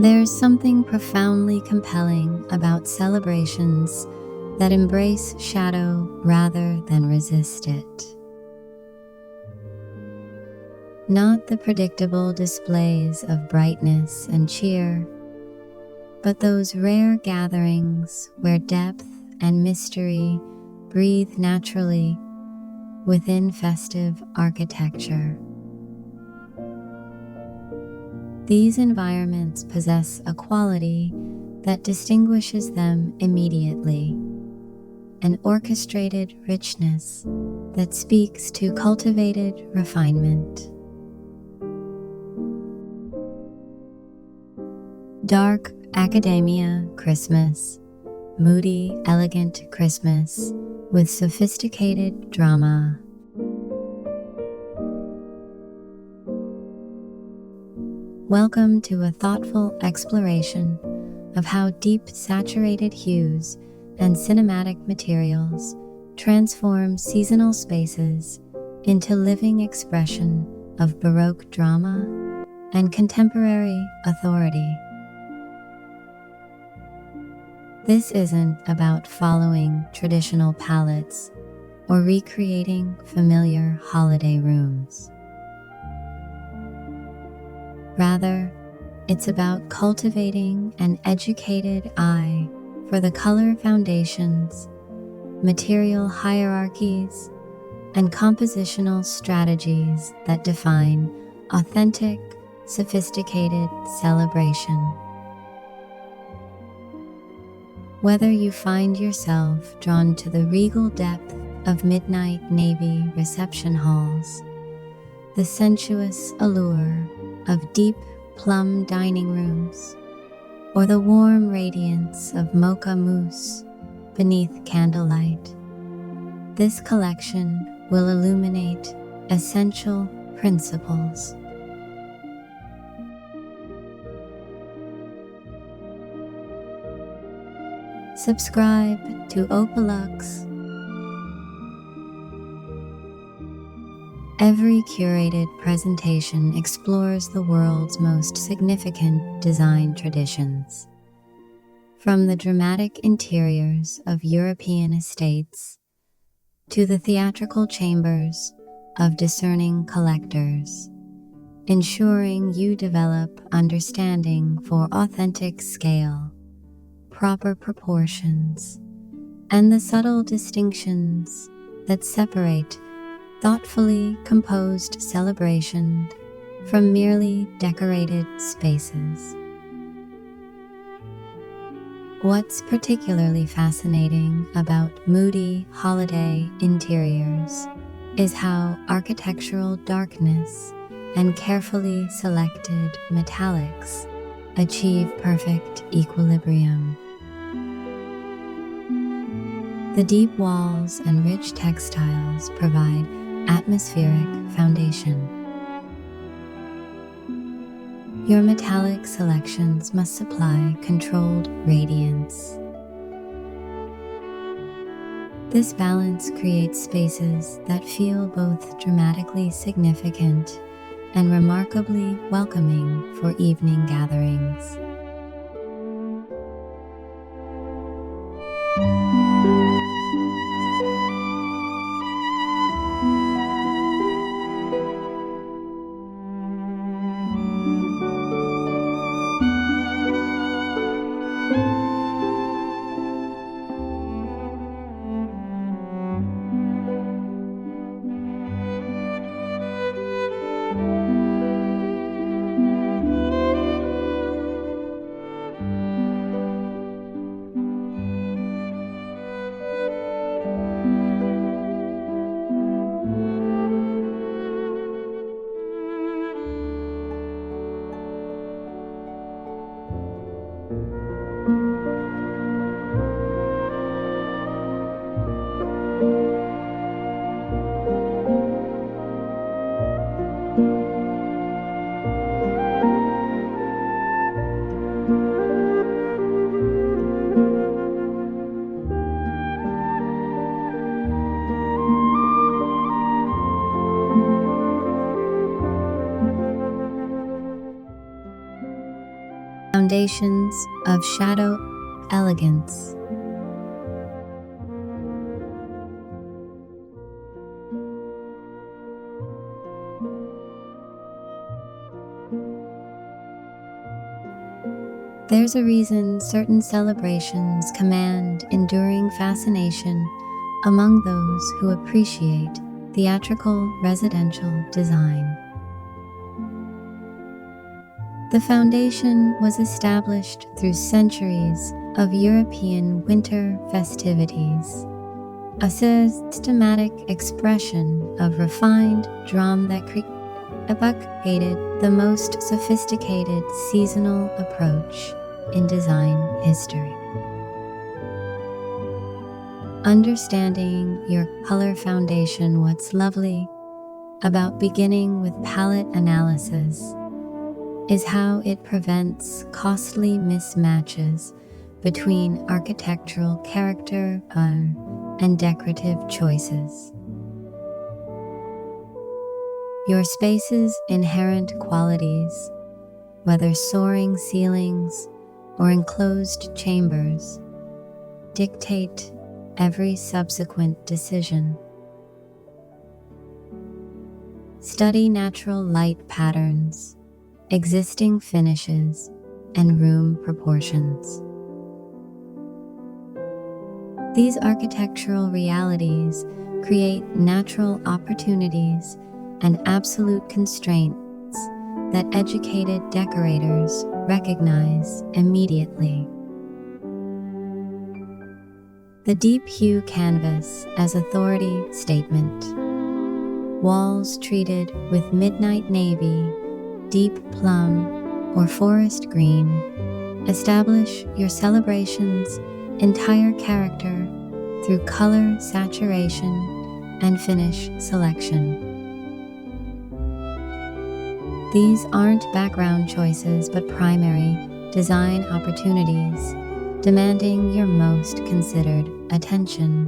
There's something profoundly compelling about celebrations that embrace shadow rather than resist it. Not the predictable displays of brightness and cheer, but those rare gatherings where depth and mystery breathe naturally within festive architecture. These environments possess a quality that distinguishes them immediately, an orchestrated richness that speaks to cultivated refinement. Dark Academia Christmas, moody, elegant Christmas with sophisticated drama. Welcome to a thoughtful exploration of how deep saturated hues and cinematic materials transform seasonal spaces into living expression of Baroque drama and contemporary authority. This isn't about following traditional palettes or recreating familiar holiday rooms. Rather, it's about cultivating an educated eye for the color foundations, material hierarchies, and compositional strategies that define authentic, sophisticated celebration. Whether you find yourself drawn to the regal depth of midnight navy reception halls, the sensuous allure of deep plum dining rooms, or the warm radiance of mocha mousse beneath candlelight, this collection will illuminate essential principles. Subscribe to Opalux. Every curated presentation explores the world's most significant design traditions. From the dramatic interiors of European estates to the theatrical chambers of discerning collectors, ensuring you develop understanding for authentic scale, proper proportions, and the subtle distinctions that separate thoughtfully composed celebration from merely decorated spaces. What's particularly fascinating about Moody holiday interiors is how architectural darkness and carefully selected metallics achieve perfect equilibrium. The deep walls and rich textiles provide atmospheric foundation. Your metallic selections must supply controlled radiance. This balance creates spaces that feel both dramatically significant and remarkably welcoming for evening gatherings. foundations of shadow elegance. There's a reason certain celebrations command enduring fascination among those who appreciate theatrical residential design. The foundation was established through centuries of European winter festivities, a systematic expression of refined drama that evocated the most sophisticated seasonal approach in design history. Understanding your color foundation, what's lovely about beginning with palette analysis is how it prevents costly mismatches between architectural character and decorative choices. Your space's inherent qualities, whether soaring ceilings or enclosed chambers, dictate every subsequent decision. Study natural light patterns, existing finishes, and room proportions. These architectural realities create natural opportunities and absolute constraints that educated decorators recognize immediately. The deep hue canvas as authority statement. Walls treated with midnight navy, deep plum, or forest green establish your celebration's entire character through color saturation and finish selection. These aren't background choices but primary design opportunities demanding your most considered attention.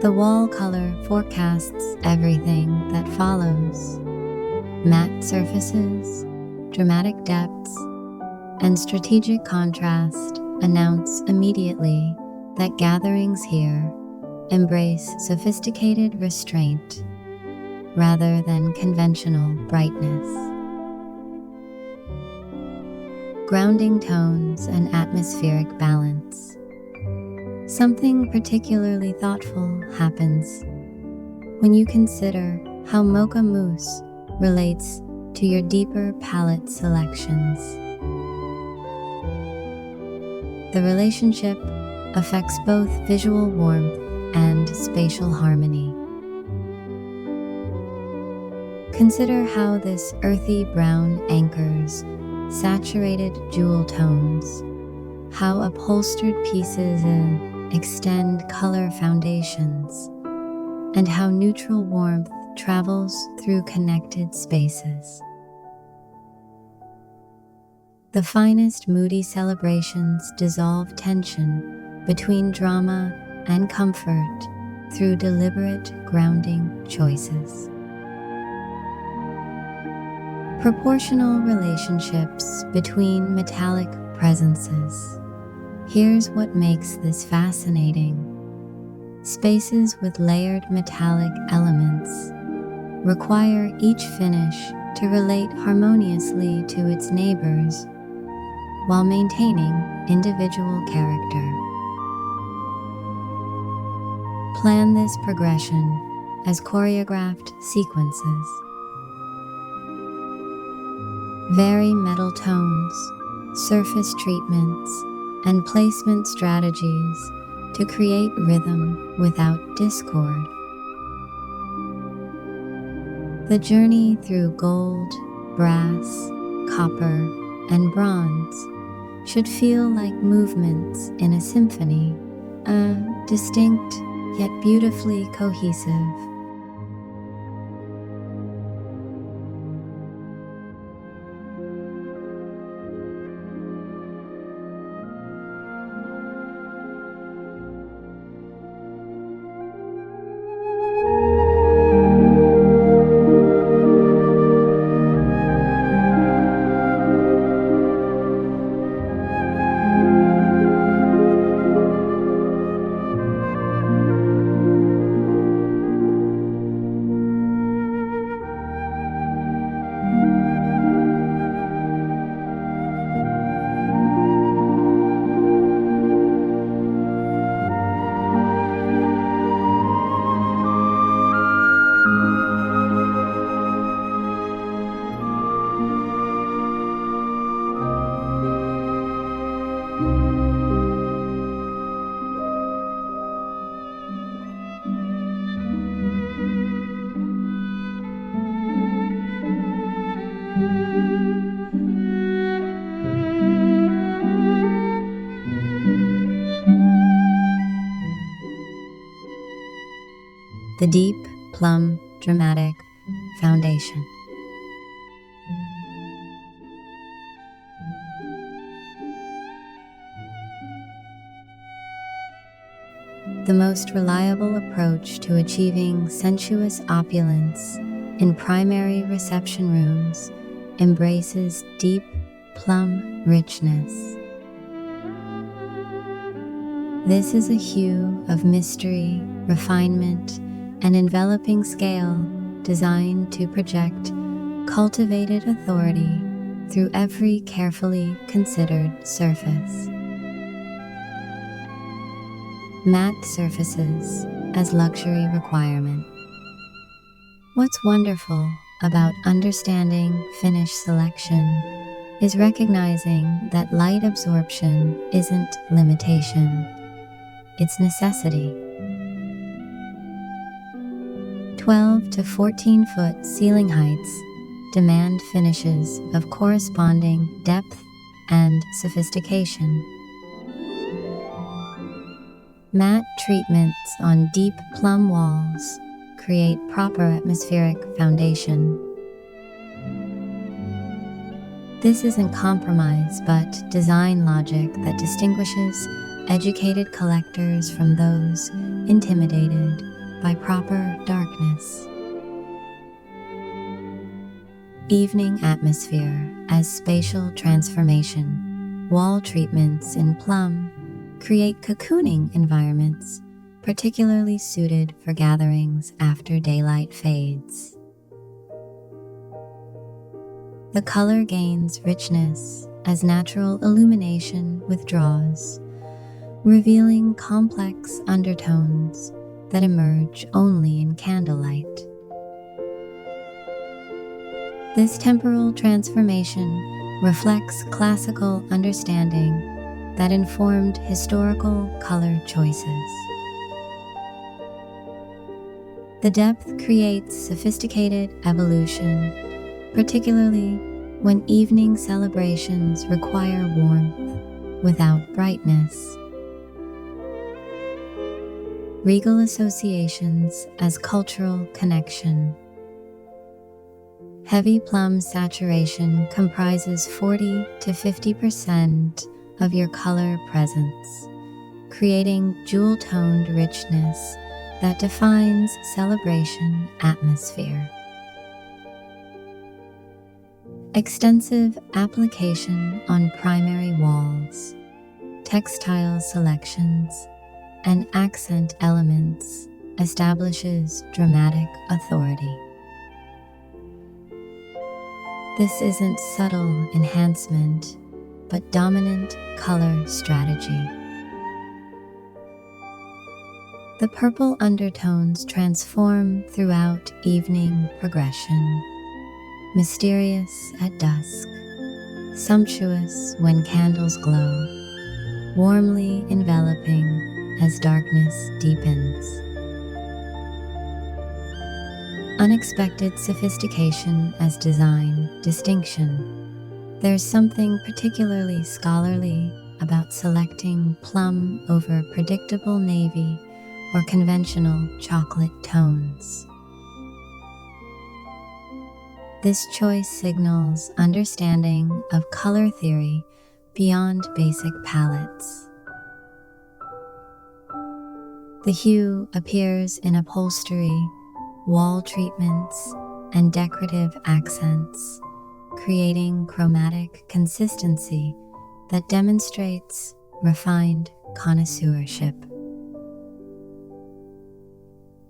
The wall color forecasts everything that follows. Matte surfaces, dramatic depths, and strategic contrast announce immediately that gatherings here embrace sophisticated restraint rather than conventional brightness. Grounding tones and atmospheric balance. Something particularly thoughtful happens when you consider how mocha mousse relates to your deeper palette selections. The relationship affects both visual warmth and spatial harmony. Consider how this earthy brown anchors saturated jewel tones, how upholstered pieces extend color foundations, and how neutral warmth travels through connected spaces. The finest Moody celebrations dissolve tension between drama and comfort through deliberate grounding choices. Proportional relationships between metallic presences. Here's what makes this fascinating. Spaces with layered metallic elements require each finish to relate harmoniously to its neighbors while maintaining individual character. Plan this progression as choreographed sequences. Vary metal tones, surface treatments, and placement strategies to create rhythm without discord. The journey through gold, brass, copper, and bronze should feel like movements in a symphony, distinct yet beautifully cohesive. the deep, plum, dramatic foundation. The most reliable approach to achieving sensuous opulence in primary reception rooms embraces deep, plum richness. This is a hue of mystery, refinement, and enveloping scale designed to project cultivated authority through every carefully considered surface. Matte surfaces as luxury requirement. What's wonderful about understanding finish selection is recognizing that light absorption isn't limitation, it's necessity. 12 to 14 foot ceiling heights demand finishes of corresponding depth and sophistication. Matte treatments on deep plum walls create proper atmospheric foundation. This isn't compromise, but design logic that distinguishes educated collectors from those intimidated by proper darkness. Evening atmosphere as spatial transformation. Wall treatments in plum create cocooning environments particularly suited for gatherings after daylight fades. The color gains richness as natural illumination withdraws, revealing complex undertones that emerge only in candlelight. This temporal transformation reflects classical understanding that informed historical color choices. The depth creates sophisticated evolution, particularly when evening celebrations require warmth without brightness. Regal associations as cultural connection. Heavy plum saturation comprises 40 to 50% of your color presence, creating jewel-toned richness that defines celebration atmosphere. Extensive application on primary walls, textile selections, and accent elements establishes dramatic authority. This isn't subtle enhancement, but dominant color strategy. The purple undertones transform throughout evening progression, mysterious at dusk, sumptuous when candles glow, warmly enveloping as darkness deepens. Unexpected sophistication as design distinction. There's something particularly scholarly about selecting plum over predictable navy or conventional chocolate tones. This choice signals understanding of color theory beyond basic palettes. The hue appears in upholstery, wall treatments, and decorative accents, creating chromatic consistency that demonstrates refined connoisseurship.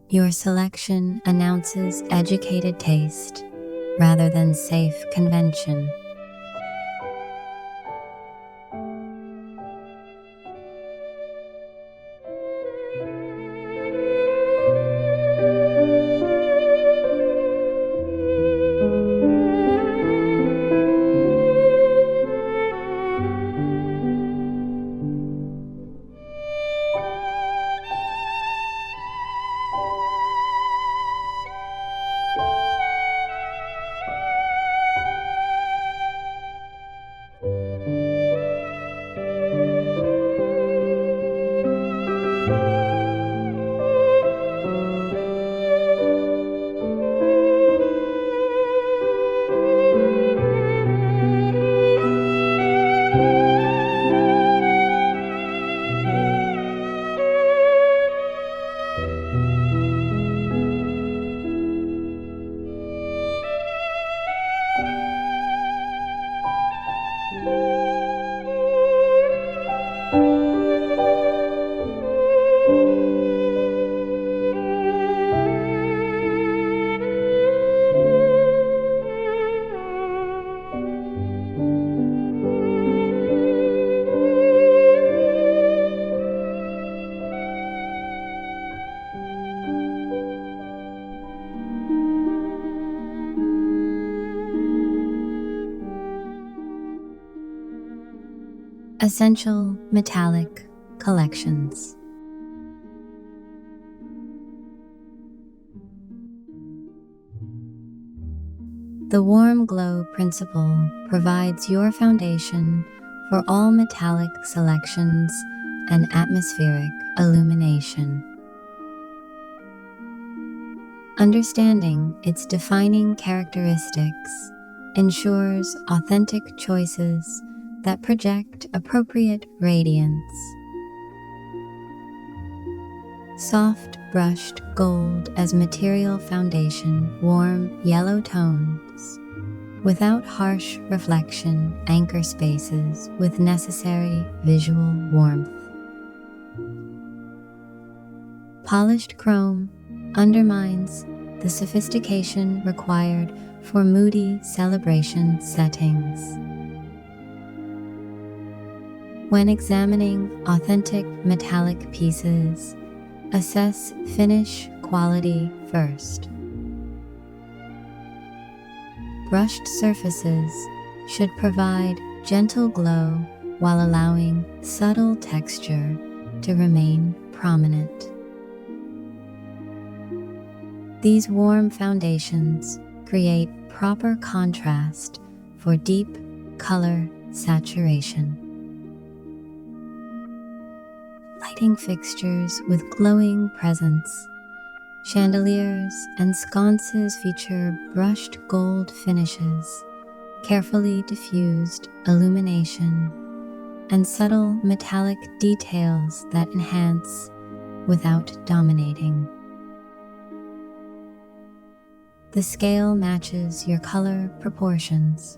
Your selection announces educated taste rather than safe convention. Essential Metallic Collections. The warm glow principle provides your foundation for all metallic selections and atmospheric illumination. Understanding its defining characteristics ensures authentic choices that project appropriate radiance. Soft brushed gold as material foundation, warm yellow tones without harsh reflection anchor spaces with necessary visual warmth. Polished chrome undermines the sophistication required for moody celebration settings. When examining authentic metallic pieces, assess finish quality first. Brushed surfaces should provide gentle glow while allowing subtle texture to remain prominent. These warm foundations create proper contrast for deep color saturation. Lighting fixtures with glowing presence. Chandeliers and sconces feature brushed gold finishes, carefully diffused illumination, and subtle metallic details that enhance without dominating. The scale matches your color proportions.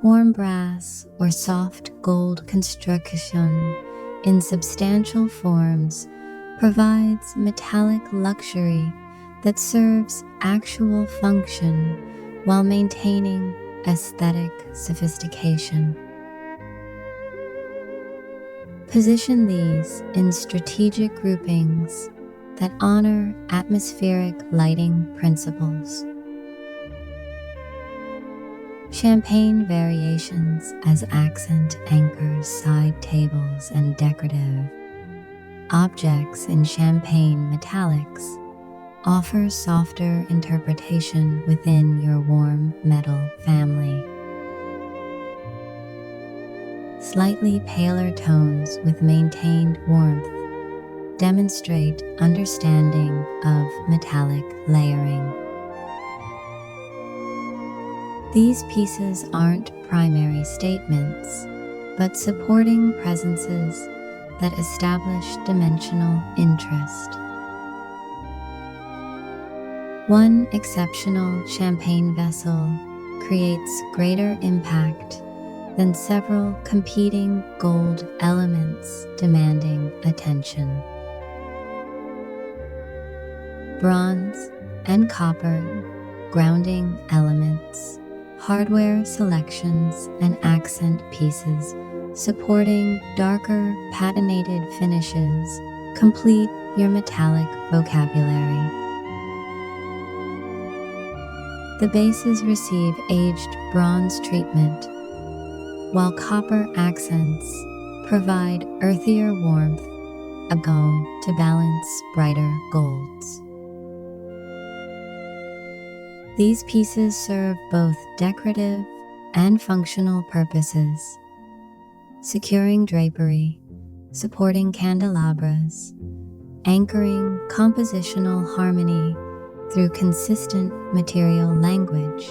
Warm brass or soft gold construction in substantial forms provides metallic luxury that serves actual function while maintaining aesthetic sophistication. Position these in strategic groupings that honor atmospheric lighting principles. Champagne variations as accent anchors, side tables, and decorative objects in champagne metallics offer softer interpretation within your warm metal family. Slightly paler tones with maintained warmth demonstrate understanding of metallic layering. These pieces aren't primary statements, but supporting presences that establish dimensional interest. One exceptional champagne vessel creates greater impact than several competing gold elements demanding attention. Bronze and copper, grounding elements, hardware selections, and accent pieces supporting darker patinated finishes complete your metallic vocabulary. The bases receive aged bronze treatment, while copper accents provide earthier warmth, a go to balance brighter golds. These pieces serve both decorative and functional purposes, securing drapery, supporting candelabras, anchoring compositional harmony through consistent material language.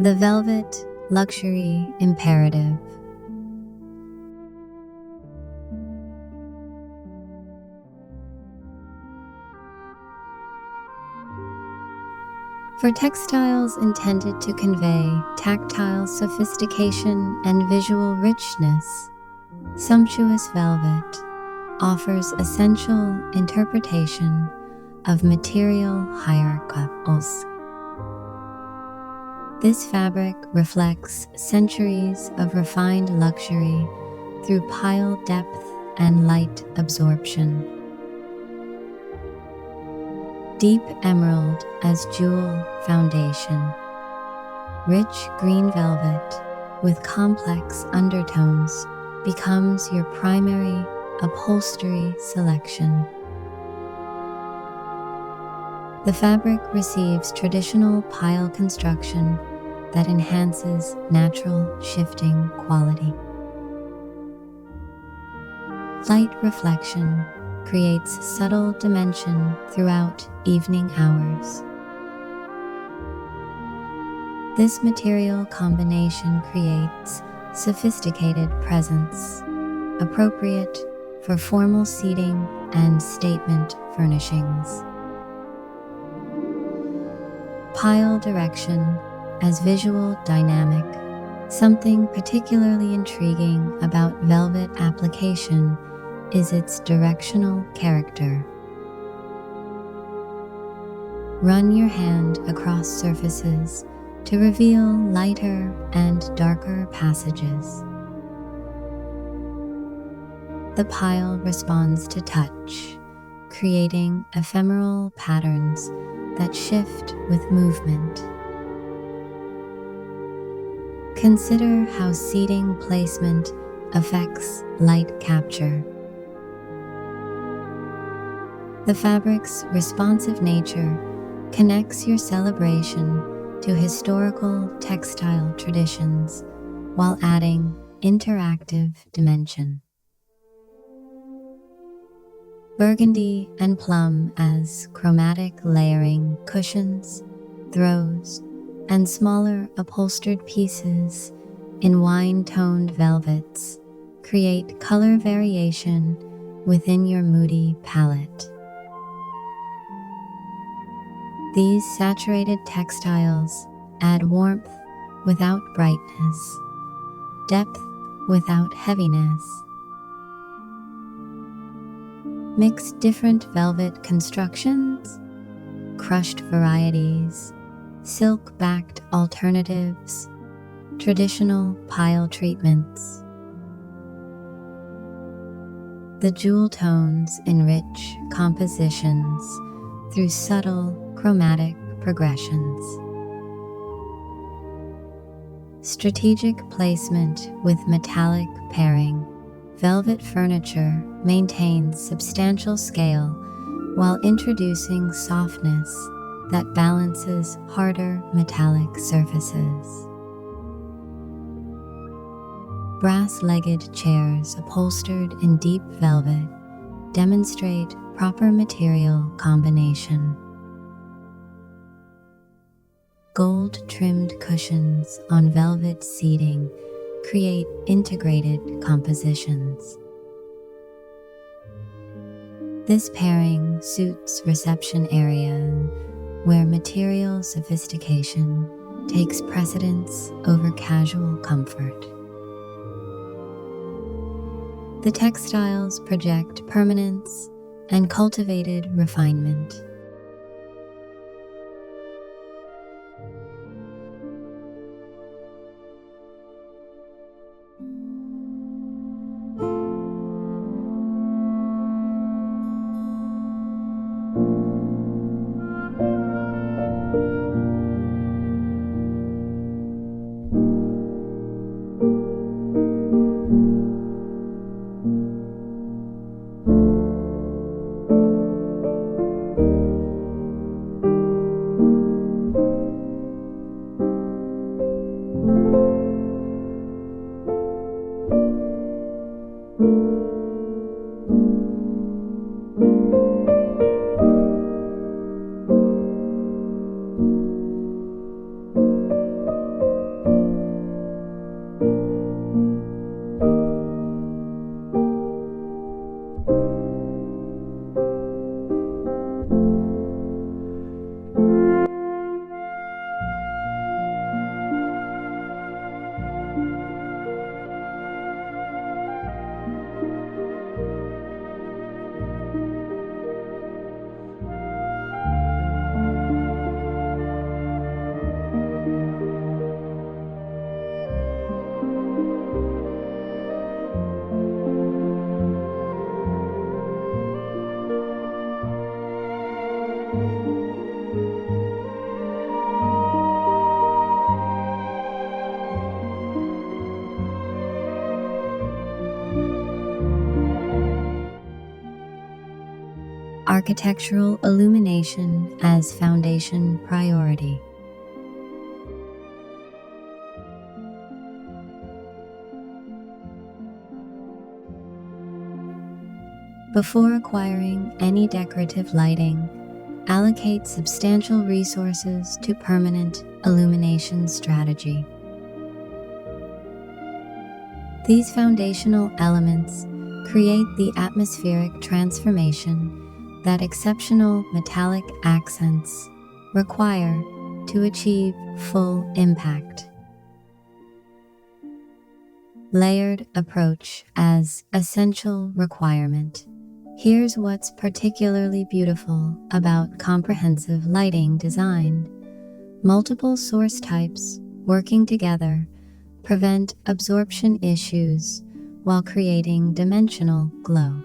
The velvet luxury imperative. For textiles intended to convey tactile sophistication and visual richness, sumptuous velvet offers essential interpretation of material hierarchs. This fabric reflects centuries of refined luxury through pile depth and light absorption. Deep emerald as jewel foundation. Rich green velvet with complex undertones becomes your primary upholstery selection. The fabric receives traditional pile construction that enhances natural shifting quality. Light reflection creates subtle dimension throughout evening hours. This material combination creates sophisticated presence, appropriate for formal seating and statement furnishings. Pile direction as visual dynamic. Something particularly intriguing about velvet application is its directional character. Run your hand across surfaces to reveal lighter and darker passages. The pile responds to touch, creating ephemeral patterns that shift with movement. Consider how seating placement affects light capture. The fabric's responsive nature connects your celebration to historical textile traditions while adding interactive dimension. Burgundy and plum as chromatic layering cushions, throws, and smaller upholstered pieces in wine-toned velvets create color variation within your Moody palette. These saturated textiles add warmth without brightness, depth without heaviness. Mix different velvet constructions, crushed varieties, silk-backed alternatives, traditional pile treatments. The jewel tones enrich compositions through subtle chromatic progressions. Strategic placement with metallic pairing. Velvet furniture maintains substantial scale while introducing softness that balances harder metallic surfaces. Brass-legged chairs upholstered in deep velvet demonstrate proper material combination. Gold-trimmed cushions on velvet seating create integrated compositions. This pairing suits reception area where material sophistication takes precedence over casual comfort. The textiles project permanence and cultivated refinement. architectural illumination as foundation priority. Before acquiring any decorative lighting, allocate substantial resources to permanent illumination strategy. These foundational elements create the atmospheric transformation that exceptional metallic accents require to achieve full impact. Layered approach as essential requirement. Here's what's particularly beautiful about comprehensive lighting design. Multiple source types working together prevent absorption issues while creating dimensional glow.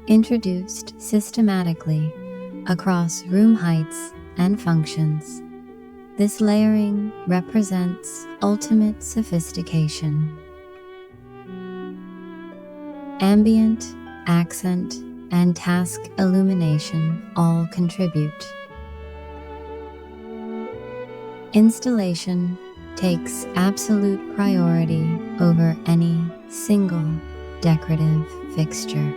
Introduced systematically across room heights and functions, this layering represents ultimate sophistication. Ambient, accent, and task illumination all contribute. Installation takes absolute priority over any single decorative fixture.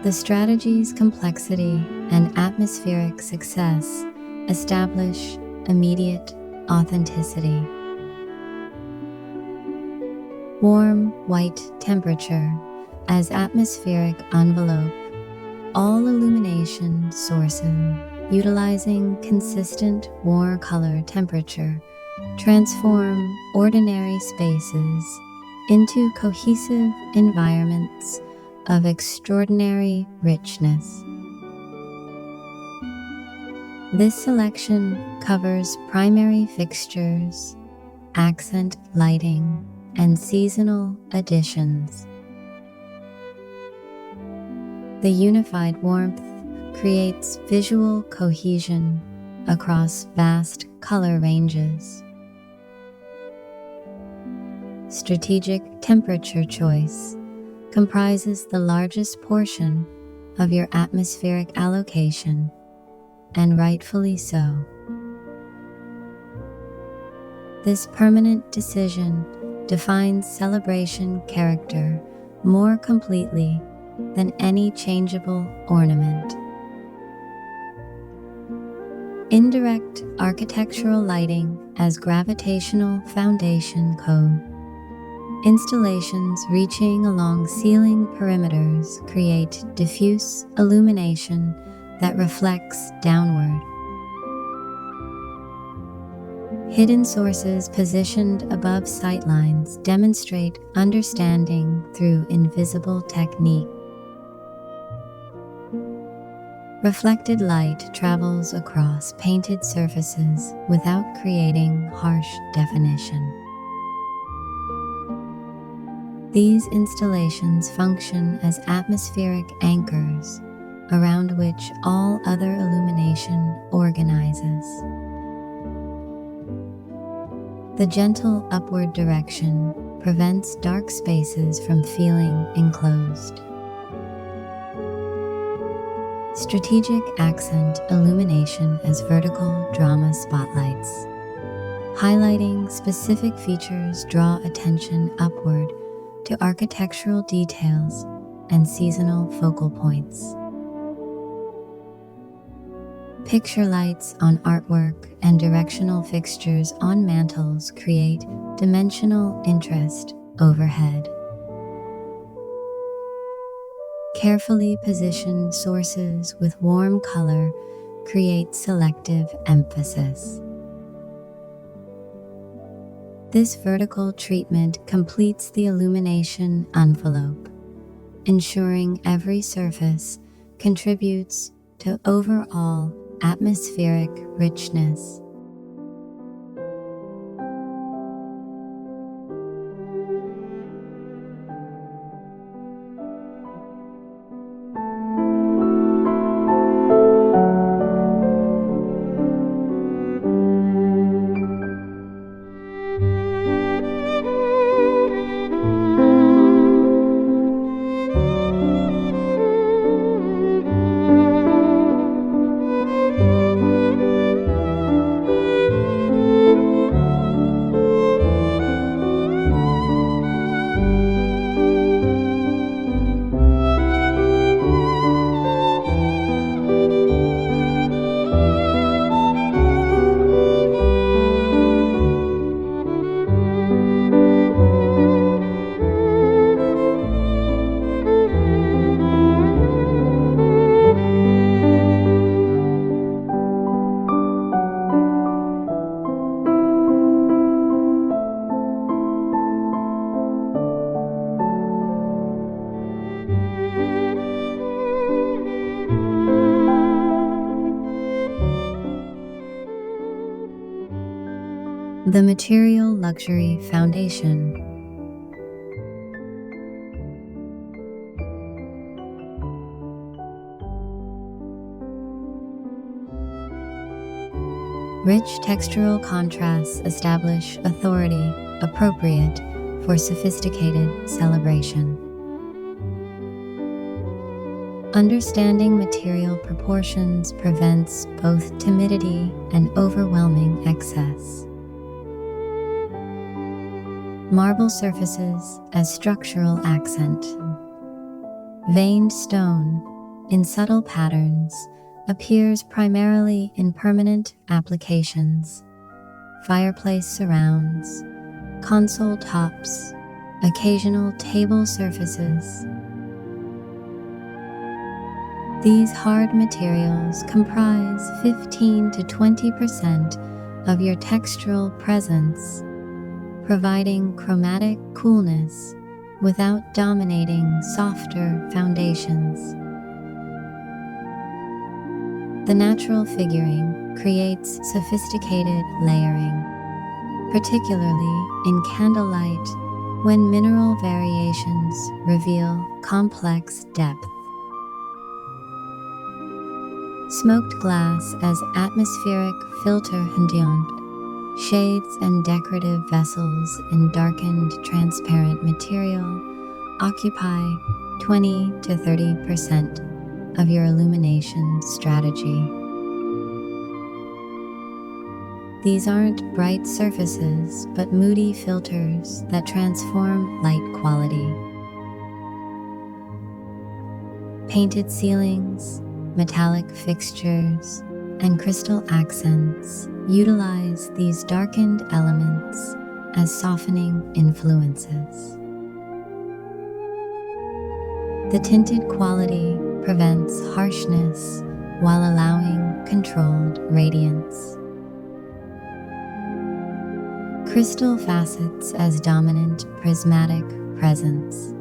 The strategy's complexity and atmospheric success establish immediate authenticity. Warm white temperature as atmospheric envelope. All illumination sources utilizing consistent warm color temperature transform ordinary spaces into cohesive environments of extraordinary richness. This selection covers primary fixtures, accent lighting, and seasonal additions. The unified warmth creates visual cohesion across vast color ranges. Strategic temperature choice comprises the largest portion of your atmospheric allocation, and rightfully so. This permanent decision defines celebration character more completely than any changeable ornament. Indirect architectural lighting as gravitational foundation code. Installations reaching along ceiling perimeters create diffuse illumination that reflects downward. Hidden sources positioned above sightlines demonstrate understanding through invisible technique. Reflected light travels across painted surfaces without creating harsh definition. These installations function as atmospheric anchors around which all other illumination organizes. The gentle upward direction prevents dark spaces from feeling enclosed. Strategic accent illumination as vertical drama spotlights. Highlighting specific features draw attention upward to architectural details and seasonal focal points. Picture lights on artwork and directional fixtures on mantels create dimensional interest overhead. Carefully positioned sources with warm color create selective emphasis. This vertical treatment completes the illumination envelope, ensuring every surface contributes to overall atmospheric richness. The Material Luxury Foundation. Rich textural contrasts establish authority appropriate for sophisticated celebration. Understanding material proportions prevents both timidity and overwhelming excess. Marble surfaces as structural accent. Veined stone, in subtle patterns, appears primarily in permanent applications, fireplace surrounds, console tops, occasional table surfaces. These hard materials comprise 15 to 20% of your textural presence, providing chromatic coolness without dominating softer foundations. The natural figuring creates sophisticated layering, particularly in candlelight when mineral variations reveal complex depth. Smoked glass as atmospheric filter Hundion, shades and decorative vessels in darkened transparent material occupy 20 to 30% of your illumination strategy. These aren't bright surfaces, but moody filters that transform light quality. Painted ceilings, metallic fixtures, and crystal accents utilize these darkened elements as softening influences. The tinted quality prevents harshness while allowing controlled radiance. Crystal facets as dominant prismatic presence.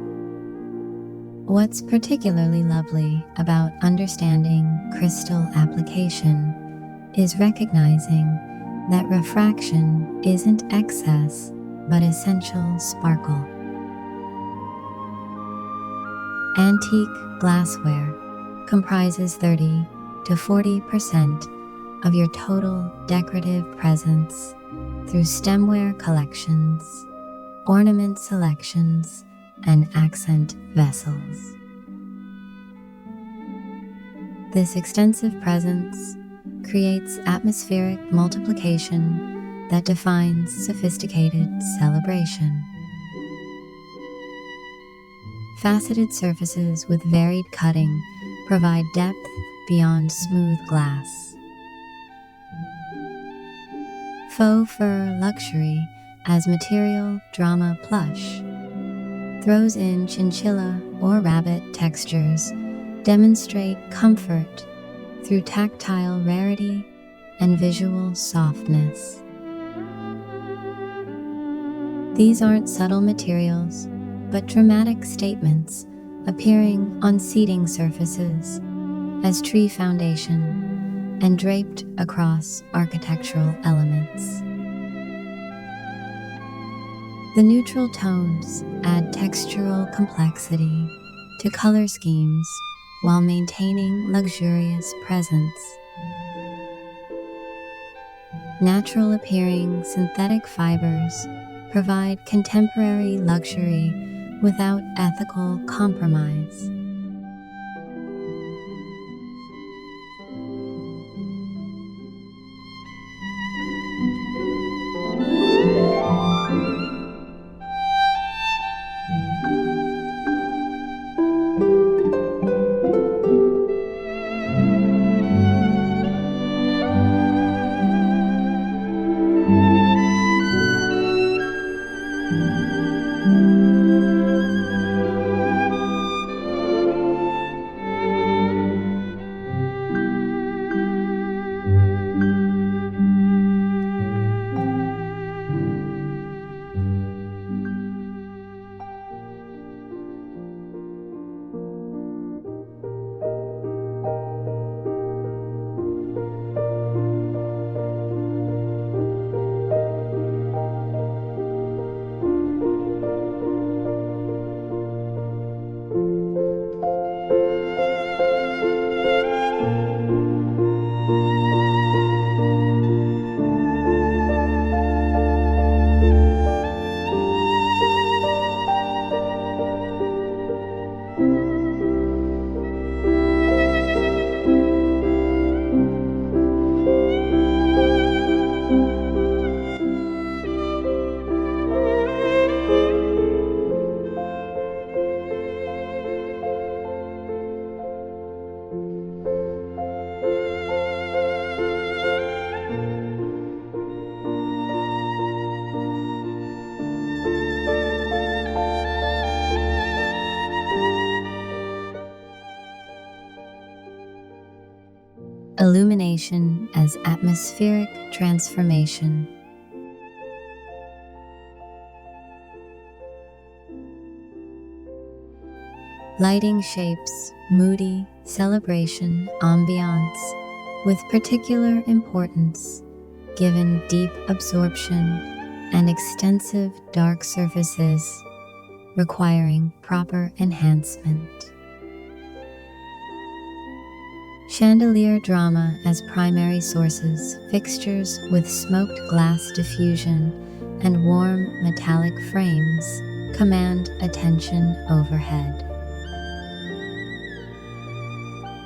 What's particularly lovely about understanding crystal application is recognizing that refraction isn't excess but essential sparkle. Antique glassware comprises 30 to 40% of your total decorative presence through stemware collections, ornament selections, and accent vessels. This extensive presence creates atmospheric multiplication that defines sophisticated celebration. Faceted surfaces with varied cutting provide depth beyond smooth glass. Faux fur luxury as material drama plush throws in chinchilla or rabbit textures demonstrate comfort through tactile rarity and visual softness. These aren't subtle materials, but dramatic statements appearing on seating surfaces as tree foundation and draped across architectural elements. The neutral tones add textural complexity to color schemes while maintaining luxurious presence. Natural appearing synthetic fibers provide contemporary luxury without ethical compromise. illumination as atmospheric transformation. Lighting shapes moody celebration ambiance with particular importance given deep absorption and extensive dark surfaces requiring proper enhancement. Chandelier drama as primary sources, fixtures with smoked glass diffusion and warm metallic frames command attention overhead.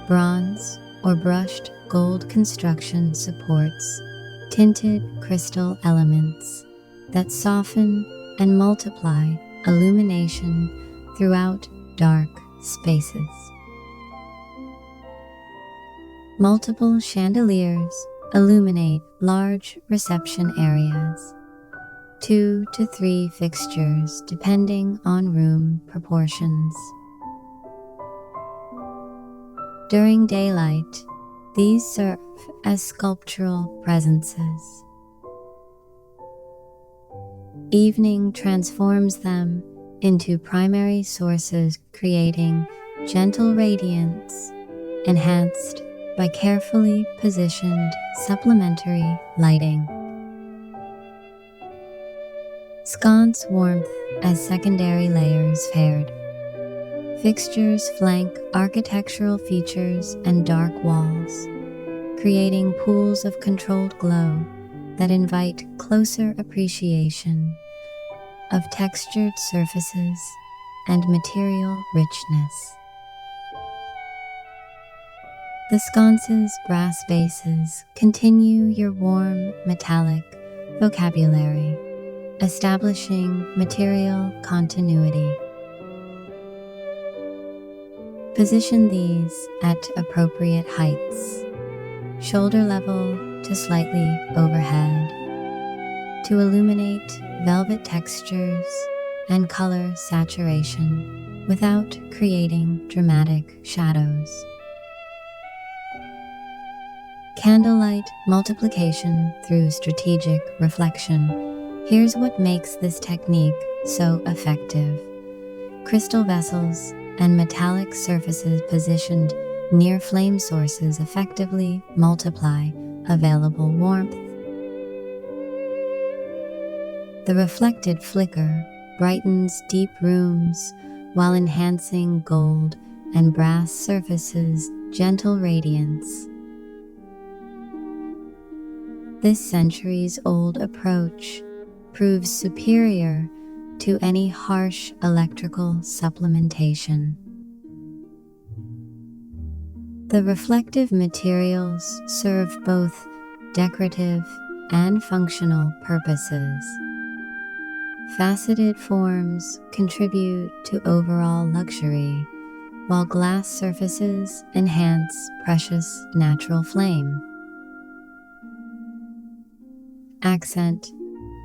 Bronze or brushed gold construction supports tinted crystal elements that soften and multiply illumination throughout dark spaces. Multiple chandeliers illuminate large reception areas, 2 to 3 fixtures depending on room proportions. During daylight, these serve as sculptural presences. Evening transforms them into primary sources, creating gentle radiance enhanced by carefully positioned supplementary lighting. Sconce warmth as secondary layers paired. Fixtures flank architectural features and dark walls, creating pools of controlled glow that invite closer appreciation of textured surfaces and material richness. The sconce's brass bases continue your warm metallic vocabulary, establishing material continuity. Position these at appropriate heights, shoulder level to slightly overhead, to illuminate velvet textures and color saturation without creating dramatic shadows. Candlelight multiplication through strategic reflection. Here's what makes this technique so effective. Crystal vessels and metallic surfaces positioned near flame sources effectively multiply available warmth. The reflected flicker brightens deep rooms while enhancing gold and brass surfaces' gentle radiance. This centuries-old approach proves superior to any harsh electrical supplementation. The reflective materials serve both decorative and functional purposes. Faceted forms contribute to overall luxury, while glass surfaces enhance precious natural flame. Accent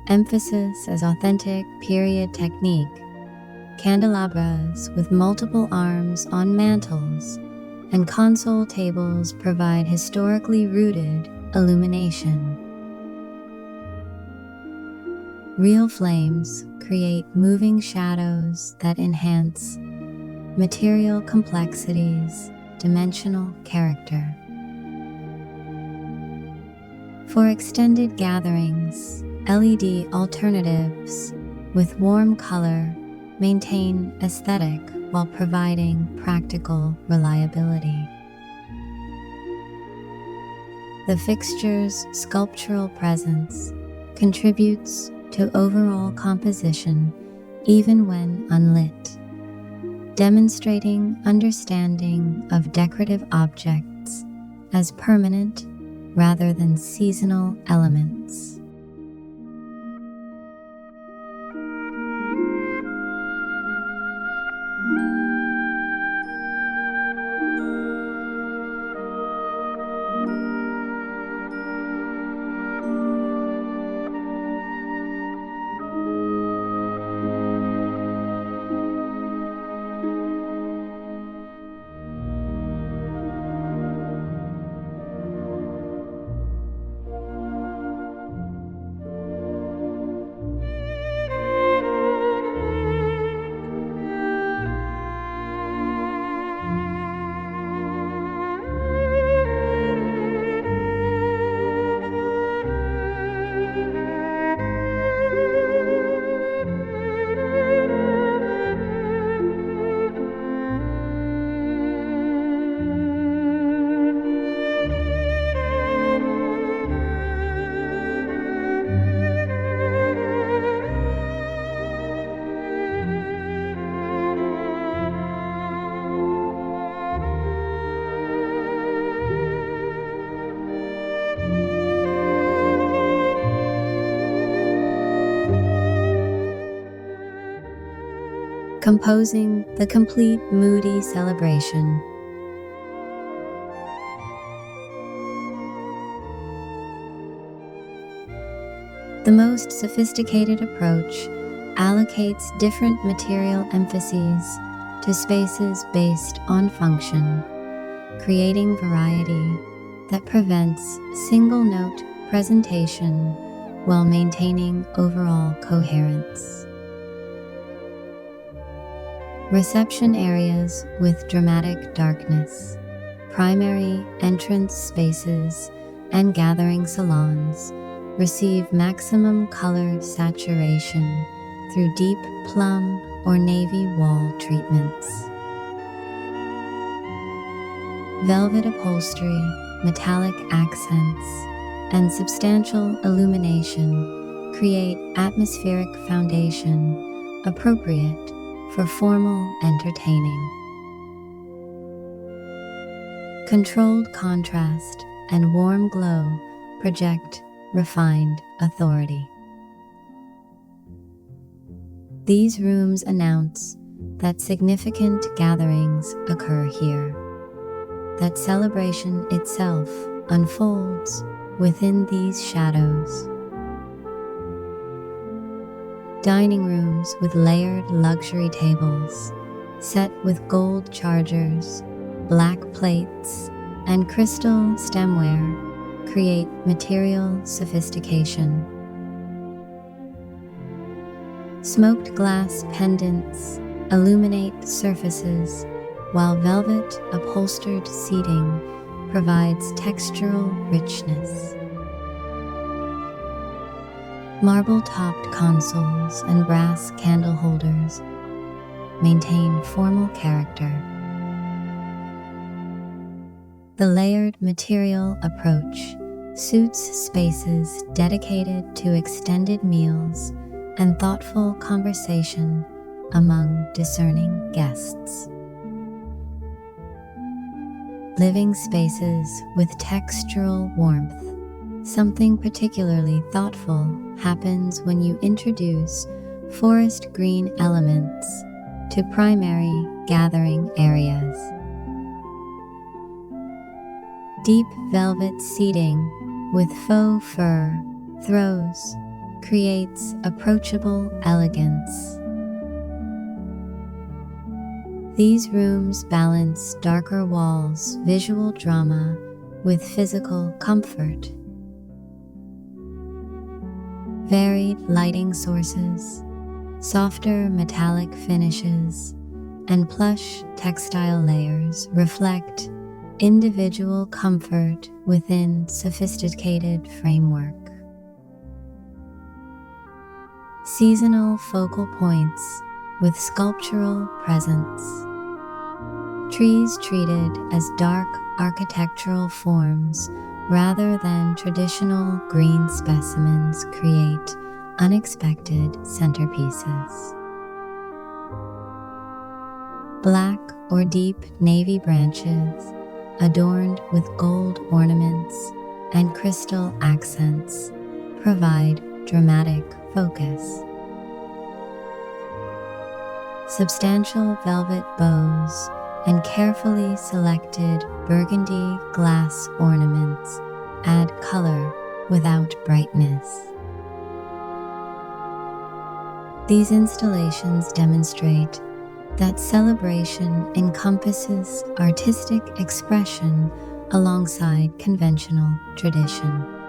emphasis as authentic period technique. Candelabras with multiple arms on mantels and console tables provide historically rooted illumination. Real flames create moving shadows that enhance material complexity's dimensional character. For extended gatherings, LED alternatives with warm color maintain aesthetic while providing practical reliability. The fixture's sculptural presence contributes to overall composition even when unlit, demonstrating understanding of decorative objects as permanent rather than seasonal elements. composing the complete Moody celebration. The most sophisticated approach allocates different material emphases to spaces based on function, creating variety that prevents single-note presentation while maintaining overall coherence. Reception areas with dramatic darkness, primary entrance spaces, and gathering salons receive maximum color saturation through deep plum or navy wall treatments. Velvet upholstery, metallic accents, and substantial illumination create atmospheric foundation appropriate for formal entertaining. Controlled contrast and warm glow project refined authority. These rooms announce that significant gatherings occur here, that celebration itself unfolds within these shadows. Dining rooms with layered luxury tables, set with gold chargers, black plates, and crystal stemware create material sophistication. Smoked glass pendants illuminate surfaces, while velvet upholstered seating provides textural richness. Marble-topped consoles and brass candle holders maintain formal character. The layered material approach suits spaces dedicated to extended meals and thoughtful conversation among discerning guests. Living spaces with textural warmth. Something particularly thoughtful happens when you introduce forest green elements to primary gathering areas. Deep velvet seating with faux fur throws creates approachable elegance. These rooms balance darker walls' visual drama with physical comfort. Varied lighting sources, softer metallic finishes, and plush textile layers reflect individual comfort within sophisticated framework. Seasonal focal points with sculptural presence. Trees treated as dark architectural forms rather than traditional green specimens create unexpected centerpieces. Black or deep navy branches adorned with gold ornaments and crystal accents provide dramatic focus. Substantial velvet bows and carefully selected burgundy glass ornaments add color without brightness. These installations demonstrate that celebration encompasses artistic expression alongside conventional tradition.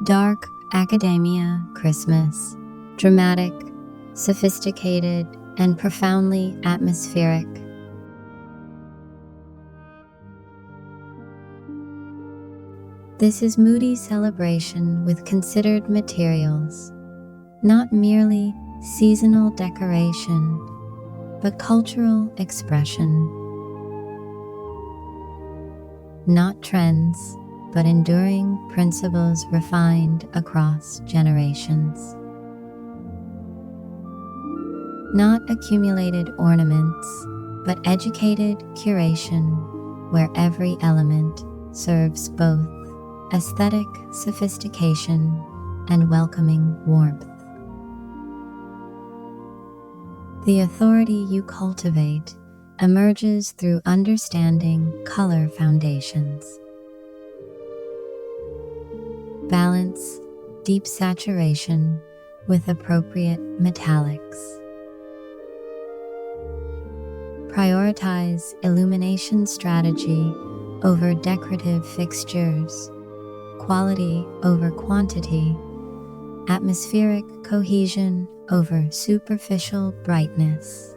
Dark academia Christmas, dramatic, sophisticated, and profoundly atmospheric. This is Moody celebration with considered materials, not merely seasonal decoration, but cultural expression. Not trends, but enduring principles refined across generations. Not accumulated ornaments, but educated curation, where every element serves both aesthetic sophistication and welcoming warmth. The authority you cultivate emerges through understanding color foundations. Balance deep saturation with appropriate metallics. Prioritize illumination strategy over decorative fixtures, quality over quantity, atmospheric cohesion over superficial brightness.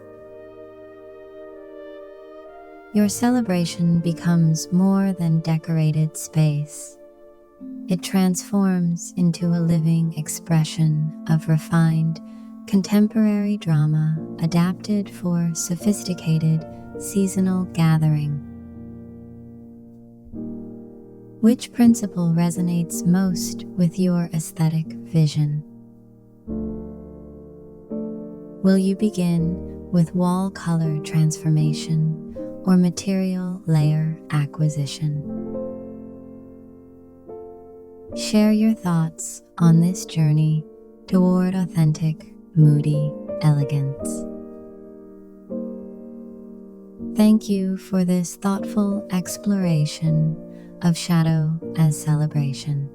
Your celebration becomes more than decorated space. It transforms into a living expression of refined, contemporary drama adapted for sophisticated seasonal gathering. Which principle resonates most with your aesthetic vision? Will you begin with wall color transformation or material layer acquisition? Share your thoughts on this journey toward authentic, moody elegance. Thank you for this thoughtful exploration of shadow as celebration.